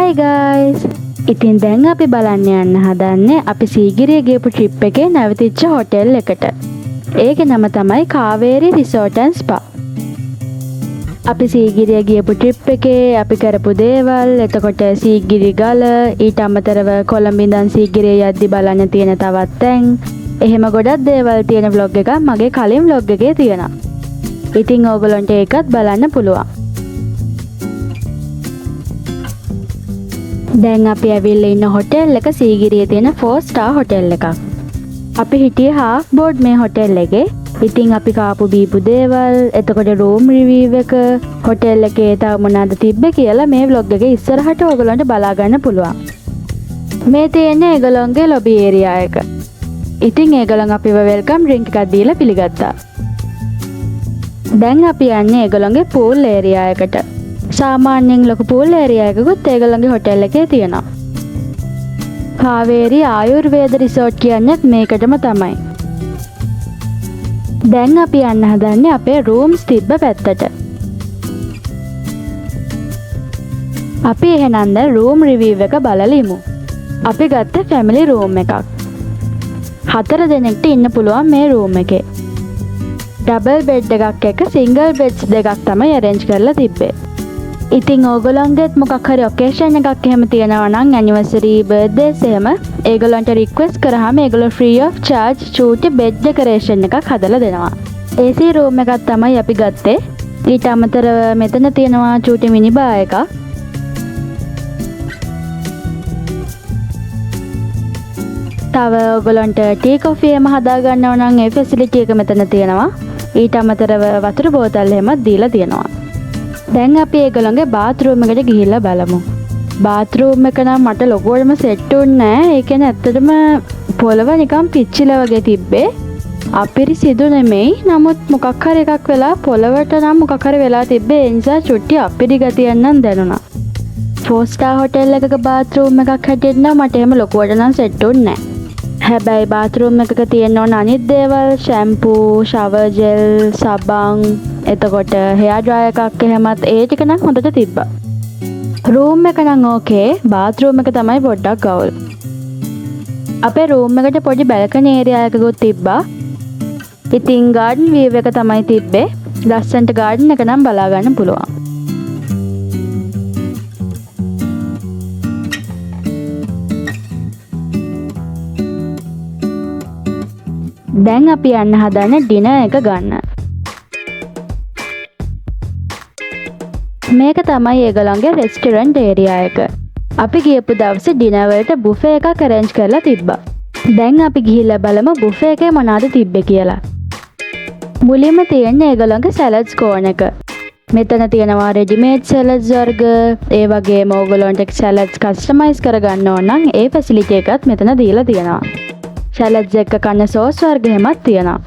Hi guys! ඉතින් දැන් අපි බලන්න යන්න හදන්නේ අපි සීගිරිය ගියපු ට්‍රිප් එකේ නැවතිච්ච හොටෙල් එකට. ඒකේ නම තමයි කාවේරි රිසෝට් ඇන්ඩ් ස්පා. අපි සීගිරිය ගියපු ට්‍රිප් එකේ අපි කරපු දේවල්, එතකොට සීගිරි ගල, ඊට අමතරව කොළඹ ඉඳන් සීගිරිය යද්දි බලන්න තියෙන තවත් තැන්, එහෙම ගොඩක් දේවල් තියෙන vlog එකක් මගේ කලින් vlog එකේ තියෙනවා. ඉතින් ඕගොල්ලන්ට ඒකත් බලන්න පුළුවන්. දැන් අපි ඇවිල්ලා ඉන්න හොටෙල් එක සීගිරියේ තියෙන 4 star හොටෙල් එකක්. අපි හිටියේ half board මේ හොටෙල් එකේ. ඉතින් අපි කාපු බීපු දේවල්, එතකොට room review එක, හොටෙල් එකේ තව මොනවද තිබ්බේ කියලා මේ vlog එකේ ඉස්සරහට ඕගොල්ලන්ට බලා ගන්න පුළුවන්. මේ තියෙන්නේ ඒගොල්ලන්ගේ lobby area එක. ඉතින් ඒගොල්ලන් අපිව welcome drink එකක් දීලා පිළිගත්තා. දැන් අපි යන්නේ ඒගොල්ලන්ගේ pool area එකට. සාමාන්‍යයෙන් ලොකු pool area එකකුත් ඒගොල්ලන්ගේ හොටෙල් එකේ තියෙනවා. කාවේරි ආයුර්වේද රිසෝට් කියන්නේ මේකටම තමයි. දැන් අපි යන්න හදන්නේ අපේ rooms තිබ්බ පැත්තට. අපි එහෙනම් දැන් room review එක බලලා ඉමු. අපි ගත්ත family room එකක්. 4 දෙනෙක්ට ඉන්න පුළුවන් මේ room එකේ. double bed එකක් එක single beds දෙකක් තමයි arrange කරලා තිබ්බේ. ඉතින් ඕගොල්ලන්ගෙත් මොකක් හරි ඔකේෂන් එකක් එහෙම තියෙනවා නම් anniversary birthdays එහෙම ඒගොල්ලන්ට රික්වෙස්ට් කරාම ඒගොල්ලෝ free of charge චූටි bed decoration එකක් හදලා දෙනවා. AC room එකක් තමයි අපි ගත්තේ. ඊට අමතරව මෙතන තියෙනවා චූටි mini bar එකක්. තව ඕගොල්ලන්ට ටී කොෆි එහෙම හදා ගන්නව නම් ඒ facility එක මෙතන තියෙනවා. ඊට අමතරව වතුර බෝතල් එහෙමත් දීලා තියෙනවා. දැන් අපි ඒගොල්ලන්ගේ bathroom එකට ගිහිල්ලා බලමු. bathroom එක නම් මට ලොකුවටම සෙට් වුණේ නැහැ. ඒ කියන්නේ ඇත්තටම පොළව නිකන් පිච්චිලා වගේ තිබ්බේ. අපිරිසිදු නෙමෙයි. නමුත් මොකක් හරි එකක් වෙලා පොළවට නම් මොකක් හරි වෙලා තිබ්බේ. ඒ නිසා චුට්ටි අපිරි ගතියක් නම් දැනුණා. 4 star hotel එකක bathroom එකක් හැටියට නම් මට එහෙම ලොකුවට නම් සෙට් වුණේ නැහැ. හැබැයි bathroom එකක තියෙන ඕන අනිත් දේවල් shampoo, shower gel, සබන්, එතකොට hair dryer එකක් එහෙමත් ඒ ටික නම් හොඳට තිබ්බා. room එක නම් ඕකේ, bathroom එක තමයි පොඩ්ඩක් ගවුල්. අපේ room එකට පොඩි balcony area එකකුත් තිබ්බා. ඉතින් garden view එක තමයි තිබ්බේ. ලස්සන්ට garden එක නම් බලා ගන්න පුළුවන්. දැන් අපි යන්න හදන්නේ ඩිනර් එක ගන්න. මේක තමයි ඒගොල්ලන්ගේ රෙස්ටුරන්ට් ඒරියා එක. අපි ගියපු දවසේ ඩිනර් වලට බුෆේ එකක් arrange කරලා තිබ්බා. දැන් අපි ගිහිල්ලා බලමු බුෆේ එකේ මොනවද තිබ්බේ කියලා. මුලින්ම තියෙන්නේ ඒගොල්ලන්ගේ salads corner එක. මෙතන තියෙනවා ready made salads වර්ග, ඒ වගේම ඕගොල්ලන්ට salads customize කරගන්න ඕන නම් ඒ facility එකත් මෙතන දීලා තියෙනවා. salads එක කන්න sauce වර්ග හැමත් තියෙනවා.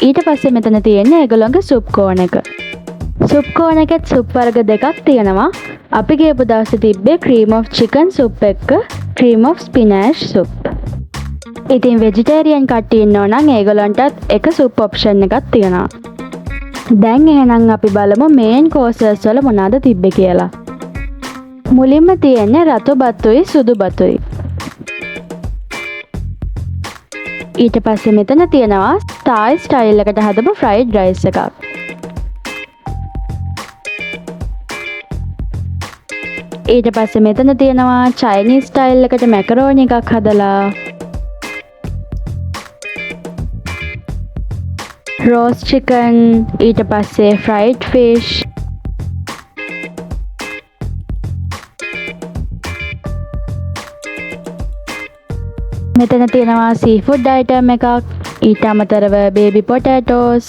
ඊට පස්සේ මෙතන තියෙන්නේ ඒගොල්ලන්ගේ soup corner එක. soup corner එකේ soup වර්ග දෙකක් තියෙනවා. අපි ගියපු දවසේ තිබ්බේ cream of chicken soup එක, cream of spinach soup. ඉතින් vegetarian කට්ටිය ඉන්නෝ නම් ඒගොල්ලන්ටත් එක soup option එකක් තියෙනවා. දැන් එහෙනම් අපි බලමු main courses වල මොනවද තිබ්බේ කියලා. මුලින්ම තියෙන්නේ රතු බතුයි සුදු බතුයි. ඊට පස්සේ මෙතන තියෙනවා Thai style එකට හදපු fried rice එකක්. ඊට පස්සේ මෙතන තියෙනවා Chinese style එකට macaroni එකක් හදලා. roast chicken, ඊට පස්සේ fried fish. මෙතන තියෙනවා seafood item එකක්. ඊට අමතරව baby potatoes,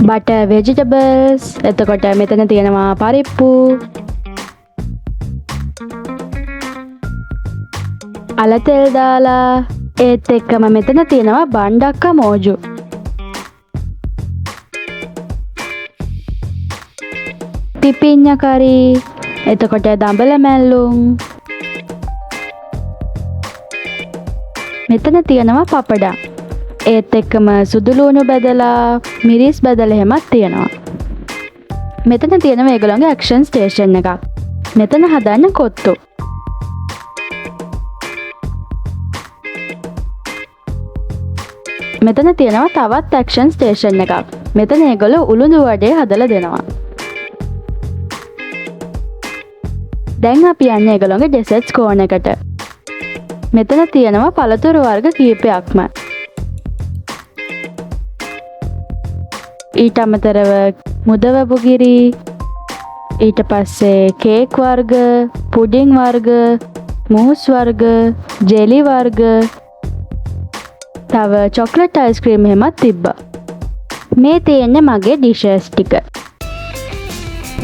butter vegetables, එතකොට මෙතන තියෙනවා පරිප්පු, අල තෙල් දාලා, ඒත් එක්කම මෙතන තියෙනවා බණ්ඩක්කා මෝජු. පිපිඤ්ඤා කරි, එතකොට දඹල මැල්ලුම්. මෙතන තියෙනවා පපඩම්. ඒත් එක්කම සුදු ලුණු බදලා, මිරිස් බදලා හැමත් තියෙනවා. මෙතන තියෙනවා ඒගොල්ලන්ගේ ඇක්ෂන් ස්ටේෂන් එකක්. මෙතන හදන්න කොත්තු. මෙතන තියෙනවා තවත් ඇක්ෂන් ස්ටේෂන් එකක්. මෙතන ඒගොල්ලෝ උළුඳු වඩේ හදලා දෙනවා. දැන් අපි යන්නේ ඒගොල්ලන්ගේ ඩෙසර්ට්ස් කෝන් එකට. මෙතන තියෙනවා පළතුරු වර්ග කීපයක්ම. ඊට අමතරව මුදවපුගිරි, ඊට පස්සේ කේක් වර්ග, පුඩින් වර්ග, මූස් වර්ග, ජෙලි වර්ග, තව චොක්ලට් අයිස්ක්‍රීම් එහෙමත් තිබ්බා. මේ තියෙන්නේ මගේ ඩිෂස් ටික.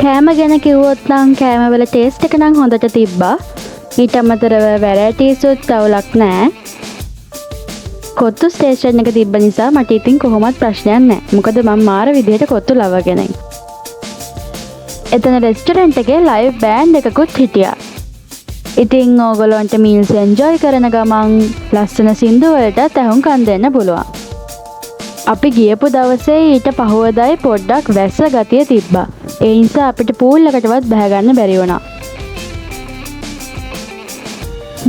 කෑම ගැන කිව්වොත් නම් කෑමවල ටේස්ට් එක නම් හොඳට තිබ්බා. ඊට අමතරව වැරයිටිස් උත් අවුලක් නැහැ. කොත්තු ස්ටේෂන් එක තිබ්බ නිසා මට ඉතින් කොහොමත් ප්‍රශ්නයක් නැහැ. මොකද මම මාර විදිහට කොත්තු ලවගෙනයි. එතන රෙස්ටොරන්ට් එකේ ලයිව් බෑන්ඩ් එකකුත් හිටියා. ඉතින් ඕගොල්ලන්ට මීල්ස් එන්ජොයි කරන ගමන් ලස්සන සින්දු වලටත් ඇහුම්කන් දෙන්න පුළුවන්. අපි ගියපු දවසේ ඊට පහුවදායි පොඩ්ඩක් වැස්ස ගතිය තිබ්බා. ඒ නිසා අපිට පූල් එකටවත් බැහැ ගන්න බැරි වුණා.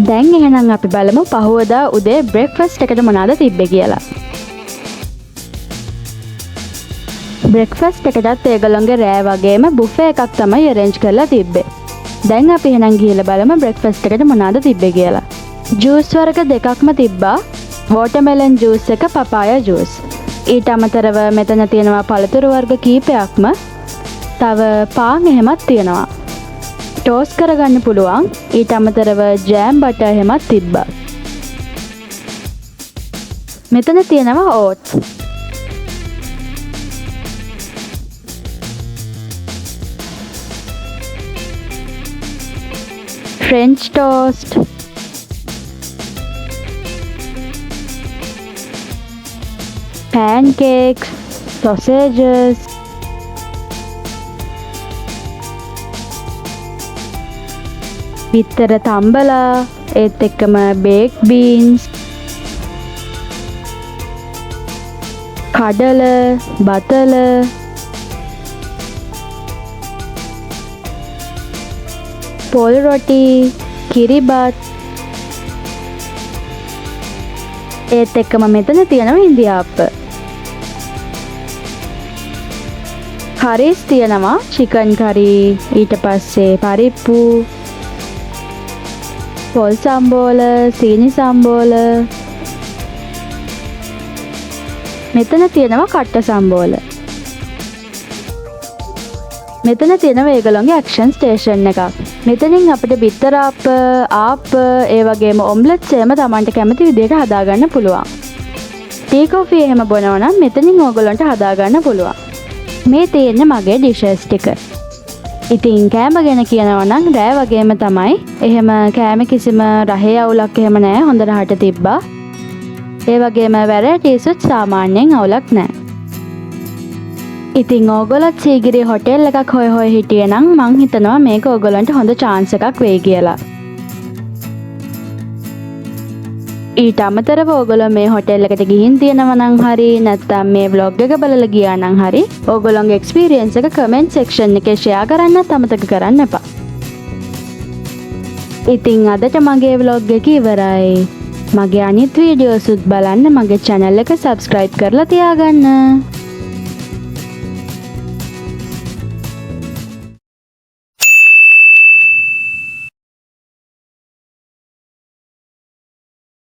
දැන් එහෙනම් අපි බලමු පහුවදා උදේ බ්‍රෙක්ෆාස්ට් එකට මොනවද තිබ්බේ කියලා. බ්‍රෙක්ෆාස්ට් එකටත් ඒගොල්ලන්ගේ රෑ වගේම බුෆේ එකක් තමයි අරේන්ජ් කරලා තිබ්බේ. දැන් අපි එහෙනම් ගිහලා බලමු බ්‍රෙක්ෆාස්ට් එකට මොනවද තිබ්බේ කියලා. ජූස් වර්ග දෙකක්ම තිබ්බා. වෝටර්මෙලන් ජූස් එක, පපායා ජූස්. ඊට අමතරව මෙතන තියෙනවා පළතුරු වර්ග කීපයක්ම. තව පාන් එහෙමත් තියෙනවා. ටෝස් කරගන්න පුළුවන්. ඊට අමතරව ජෑම් බටර් එහෙමත් තිබ්බා. මෙතන තියෙනවා oats. French toast, pancakes, sausages, විතර තම්බලා, ඒත් එක්කම baked beans, කඩල, බතල, පොල් රොටි, කිරිබත්, ඒත් එක්කම මෙතන තියෙනවා ඉන්දියාප්ප. කරීස් තියෙනවා, චිකන් කරි, ඊට පස්සේ පරිප්පු, පොල් සම්බෝල, සීනි සම්බෝල. මෙතන තියෙනවා කට්ට සම්බෝල. මෙතන තියෙනවා ඒගොල්ලන්ගේ ඇක්ෂන් ස්ටේෂන් එකක්. මෙතනින් අපිට බිත්තර ආප්ප ඒ වගේම ඔම්ලට්ස් එහෙම Tamanට කැමති විදිහට හදාගන්න පුළුවන්. ටී කොෆි එහෙම බොනවා නම් මෙතනින් ඕගොල්ලන්ට හදාගන්න පුළුවන්. මේ තියෙන්නේ මගේ ඩිෂස් ටික. ඉතින් කෑම ගැන කියනවා නම් රෑ වගේම තමයි. එහෙම කෑම කිසිම රහේ අවුලක් එහෙම නැහැ. හොඳ රහට තිබ්බා. ඒ වගේම වැරයිටිස් උත් සාමාන්‍යයෙන් අවුලක් නැහැ. ඉතින් ඕගොල්ලොත් සීගිරි හොටෙල් එකක් හොය හිටියේ නම් මං හිතනවා මේක ඕගොල්ලන්ට හොඳ chance එකක් වෙයි කියලා. ඊට අමතරව ඕගොල්ලෝ මේ හොටෙල් එකට ගිහින් තියෙනවා නම් හරි නැත්නම් මේ vlog එක බලලා ගියා නම් හරි ඕගොල්ලන්ගේ experience එක comment section එකේ share කරන්නත් අමතක කරන්න එපා. ඉතින් අදට මගේ vlog එක ඉවරයි. මගේ අනිත් වීඩියෝස් උත් බලන්න මගේ channel එක subscribe කරලා තියාගන්න.